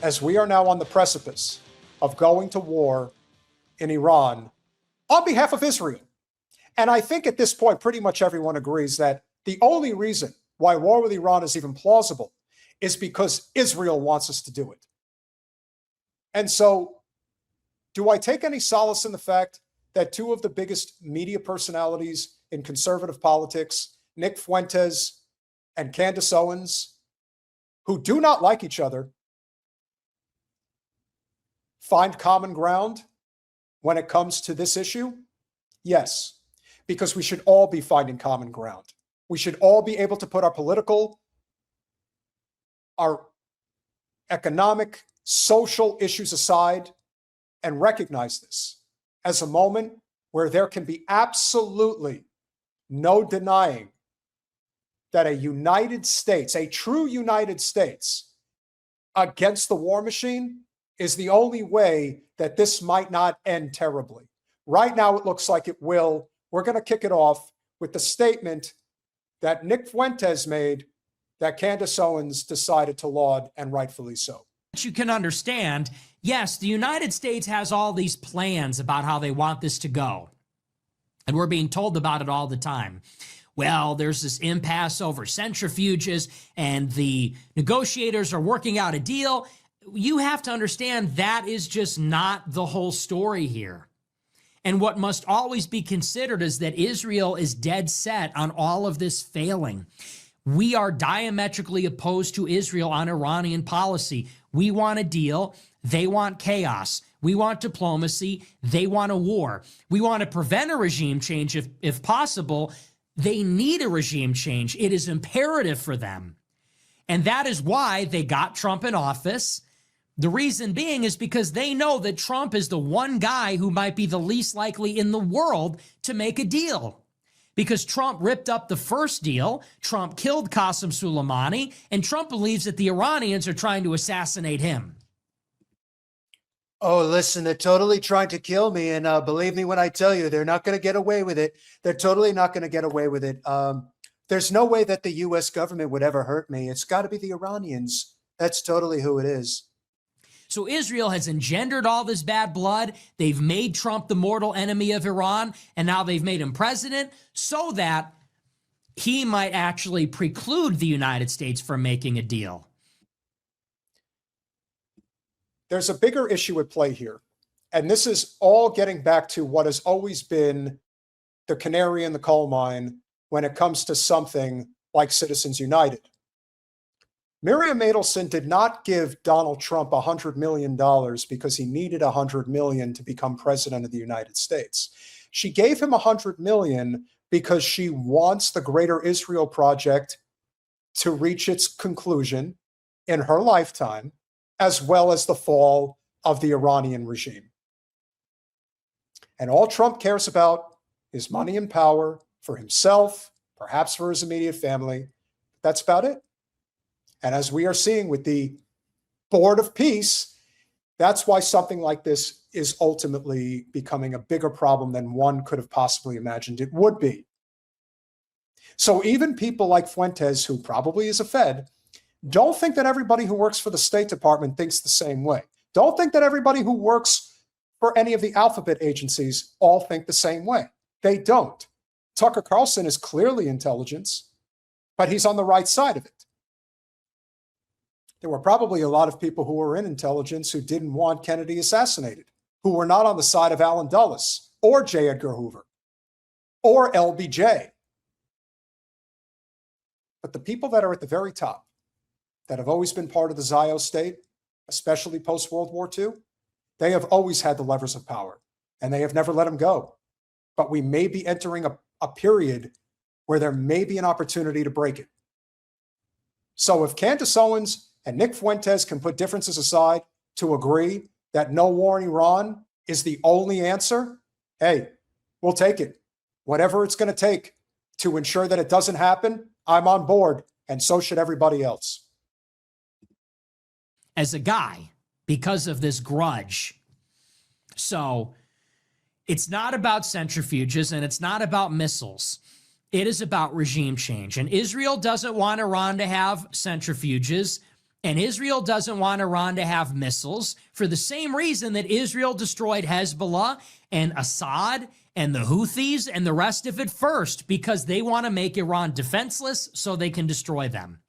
as we are now on the precipice of going to war in Iran on behalf of Israel. And I think at this point, pretty much everyone agrees that the only reason why war with Iran is even plausible is because Israel wants us to do it. And so, do I take any solace in the fact that two of the biggest media personalities in conservative politics, Nick Fuentes and Candace Owens, who do not like each other, find common ground when it comes to this issue? Yes, because we should all be finding common ground. We should all be able to put our political, our economic, social issues aside and recognize this as a moment where there can be absolutely no denying that a United States, a true United States against the war machine is the only way that this might not end terribly. Right now, it looks like it will. We're going to kick it off with the statement that Nick Fuentes made that Candace Owens decided to laud, and rightfully so. You can understand, yes, the United States has all these plans about how they want this to go. And we're being told about it all the time. Well, there's this impasse over centrifuges and the negotiators are working out a deal. You have to understand that is just not the whole story here. And what must always be considered is that Israel is dead set on all of this failing. We are diametrically opposed to Israel on Iranian policy. We want a deal. They want chaos. We want diplomacy. They want a war. We want to prevent a regime change if possible. They need a regime change. It is imperative for them. And that is why they got Trump in office. The reason being is because they know that Trump is the one guy who might be the least likely in the world to make a deal. Because Trump ripped up the first deal, Trump killed Qasem Soleimani, and Trump believes that the Iranians are trying to assassinate him. Oh, listen, they're totally trying to kill me. And believe me when I tell you, they're not going to get away with it. They're totally not going to get away with it. There's no way that the U.S. government would ever hurt me. It's got to be the Iranians. That's totally who it is. So Israel has engendered all this bad blood. They've made Trump the mortal enemy of Iran, and now they've made him president so that he might actually preclude the United States from making a deal. There's a bigger issue at play here, and this is all getting back to what has always been the canary in the coal mine when it comes to something like Citizens United. Miriam Adelson did not give Donald Trump $100 million because he needed $100 million to become president of the United States. She gave him $100 million because she wants the Greater Israel Project to reach its conclusion in her lifetime, as well as the fall of the Iranian regime. And all Trump cares about is money and power for himself, perhaps for his immediate family. That's about it. And as we are seeing with the Board of Peace, that's why something like this is ultimately becoming a bigger problem than one could have possibly imagined it would be. So even people like Fuentes, who probably is a Fed, don't think that everybody who works for the State Department thinks the same way. Don't think that everybody who works for any of the alphabet agencies all think the same way. They don't. Tucker Carlson is clearly intelligence, but he's on the right side of it. There were probably a lot of people who were in intelligence who didn't want Kennedy assassinated, who were not on the side of Allen Dulles or J. Edgar Hoover or LBJ. But the people that are at the very top, that have always been part of the Zio state, especially post-World War II, they have always had the levers of power, and they have never let them go. But we may be entering a period where there may be an opportunity to break it. So if Candace Owens and Nick Fuentes can put differences aside to agree that no war in Iran is the only answer, hey, we'll take it. Whatever it's going to take to ensure that it doesn't happen, I'm on board, and so should everybody else. As a guy, because of this grudge. So it's not about centrifuges and it's not about missiles. It is about regime change. And Israel doesn't want Iran to have centrifuges. And Israel doesn't want Iran to have missiles for the same reason that Israel destroyed Hezbollah and Assad and the Houthis and the rest of it first, because they want to make Iran defenseless so they can destroy them.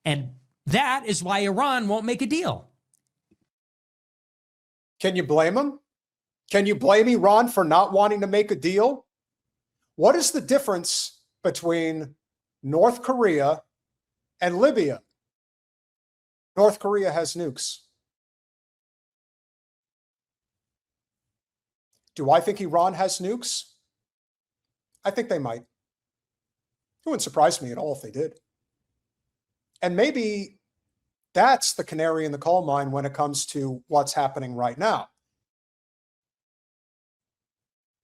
And that is why Iran won't make a deal. Can you blame them? Can you blame Iran for not wanting to make a deal? What is the difference between North Korea and Libya? North Korea has nukes. Do I think Iran has nukes? I think they might. It wouldn't surprise me at all if they did. And maybe that's the canary in the coal mine when it comes to what's happening right now.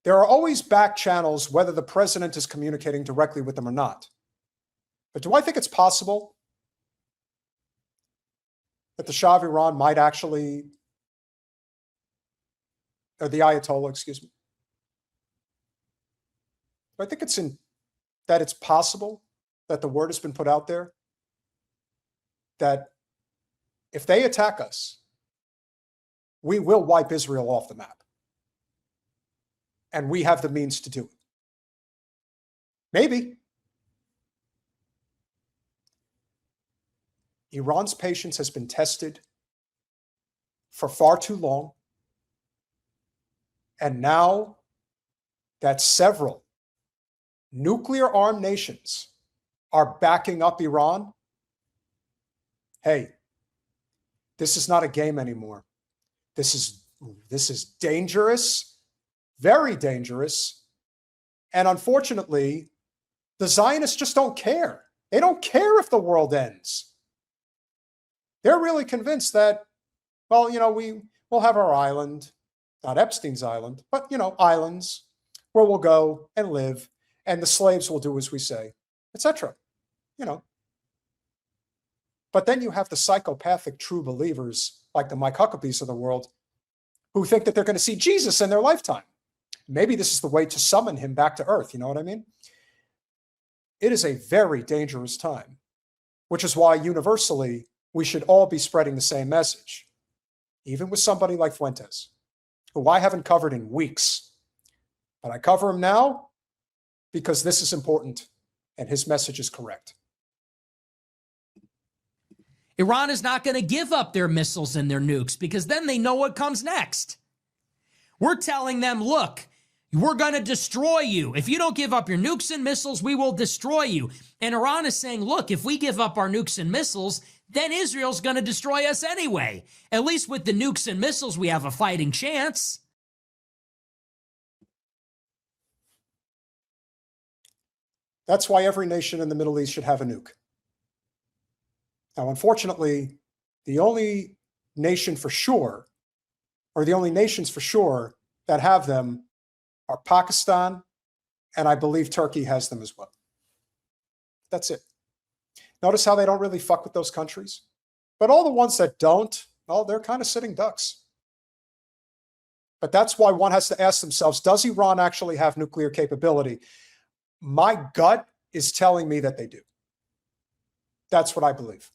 There are always back channels, whether the president is communicating directly with them or not. But do I think it's possible that the Shah of Iran might actually, or the Ayatollah, excuse me. I think that it's possible that the word has been put out there that if they attack us, we will wipe Israel off the map. And we have the means to do it. Maybe. Iran's patience has been tested for far too long. And now that several nuclear-armed nations are backing up Iran, hey, this is not a game anymore. This is dangerous, very dangerous. And unfortunately, the Zionists just don't care. They don't care if the world ends. They're really convinced that, well, we'll have our island, not Epstein's island, but, islands where we'll go and live, and the slaves will do as we say, etc. But then you have the psychopathic true believers like the Mike Huckabees of the world who think that they're going to see Jesus in their lifetime. Maybe this is the way to summon him back to earth. You know what I mean? It is a very dangerous time, which is why universally we should all be spreading the same message, even with somebody like Fuentes, who I haven't covered in weeks. But I cover him now because this is important and his message is correct. Iran is not going to give up their missiles and their nukes because then they know what comes next. We're telling them, look, we're going to destroy you. If you don't give up your nukes and missiles, we will destroy you. And Iran is saying, look, if we give up our nukes and missiles, then Israel's going to destroy us anyway. At least with the nukes and missiles, we have a fighting chance. That's why every nation in the Middle East should have a nuke. Now, unfortunately, the only nation for sure, or the only nations for sure that have them are Pakistan, and I believe Turkey has them as well. That's it. Notice how they don't really fuck with those countries. But all the ones that don't, well, they're kind of sitting ducks. But that's why one has to ask themselves, does Iran actually have nuclear capability? My gut is telling me that they do. That's what I believe.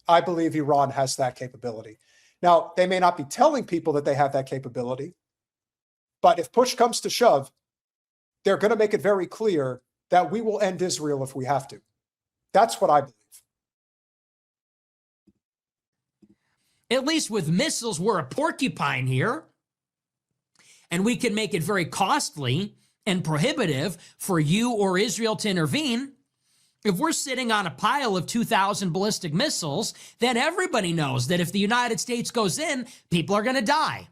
I believe Iran has that capability. Now, they may not be telling people that they have that capability, but if push comes to shove, they're going to make it very clear that we will end Israel if we have to. That's what I believe. At least with missiles, we're a porcupine here. And we can make it very costly and prohibitive for you or Israel to intervene. If we're sitting on a pile of 2,000 ballistic missiles, then everybody knows that if the United States goes in, people are going to die.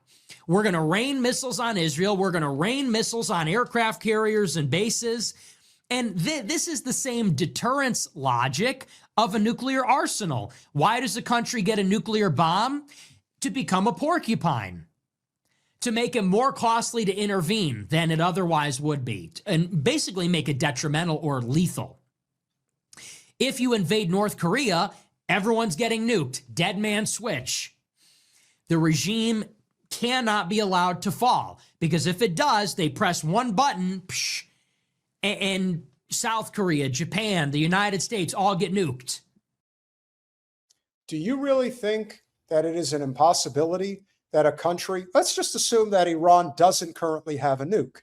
We're going to rain missiles on Israel. We're going to rain missiles on aircraft carriers and bases. And this is the same deterrence logic of a nuclear arsenal. Why does a country get a nuclear bomb? To become a porcupine. To make it more costly to intervene than it otherwise would be. And basically make it detrimental or lethal. If you invade North Korea, everyone's getting nuked. Dead man switch. The regime cannot be allowed to fall. Because if it does, they press one button, and South Korea, Japan, the United States all get nuked. do you really think that it is an impossibility that a country, let's just assume that Iran doesn't currently have a nuke.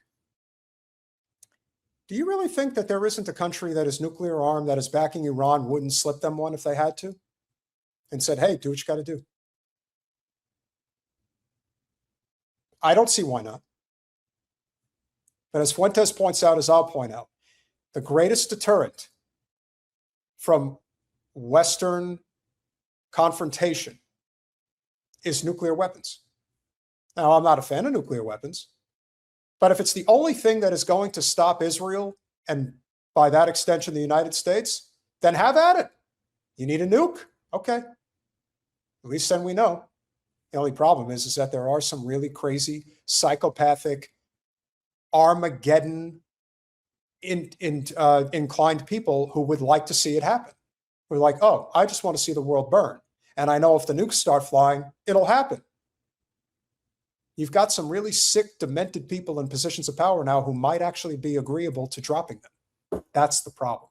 Do you really think that there isn't a country that is nuclear armed that is backing Iran wouldn't slip them one if they had to? And said, hey, do what you got to do. I don't see why not. But as Fuentes points out, as I'll point out, the greatest deterrent from Western confrontation is nuclear weapons. Now, I'm not a fan of nuclear weapons, but if it's the only thing that is going to stop Israel, and by that extension, the United States, then have at it. You need a nuke? Okay. At least then we know. The only problem is that there are some really crazy, psychopathic, Armageddon inclined people who would like to see it happen. We're like, oh, I just want to see the world burn. And I know if the nukes start flying, it'll happen. You've got some really sick, demented people in positions of power now who might actually be agreeable to dropping them. That's the problem.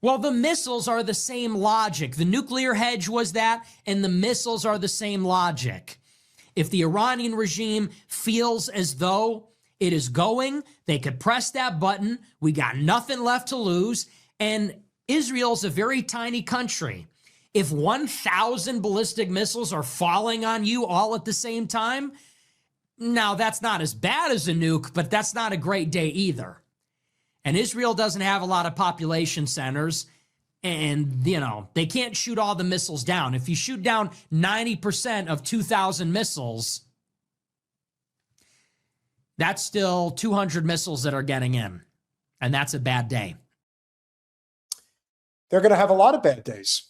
Well, the missiles are the same logic. The nuclear hedge was that, and the missiles are the same logic. If the Iranian regime feels as though it is going, they could press that button. We got nothing left to lose. And Israel's a very tiny country. If 1,000 ballistic missiles are falling on you all at the same time, now that's not as bad as a nuke, but that's not a great day either. And Israel doesn't have a lot of population centers, and, you know, they can't shoot all the missiles down. If you shoot down 90% of 2,000 missiles, that's still 200 missiles that are getting in, and that's a bad day. They're going to have a lot of bad days.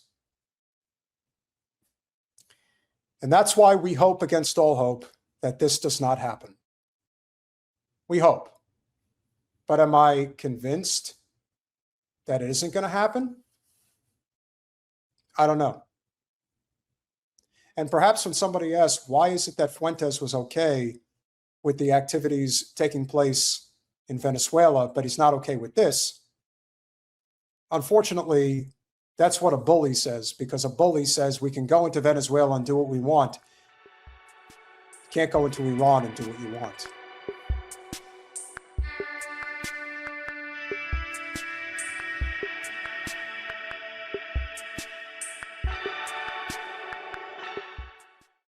And that's why we hope against all hope that this does not happen. We hope. But am I convinced that it isn't going to happen? I don't know. And perhaps when somebody asks, why is it that Fuentes was okay with the activities taking place in Venezuela, but he's not okay with this? Unfortunately, that's what a bully says, because a bully says we can go into Venezuela and do what we want. You can't go into Iran and do what you want.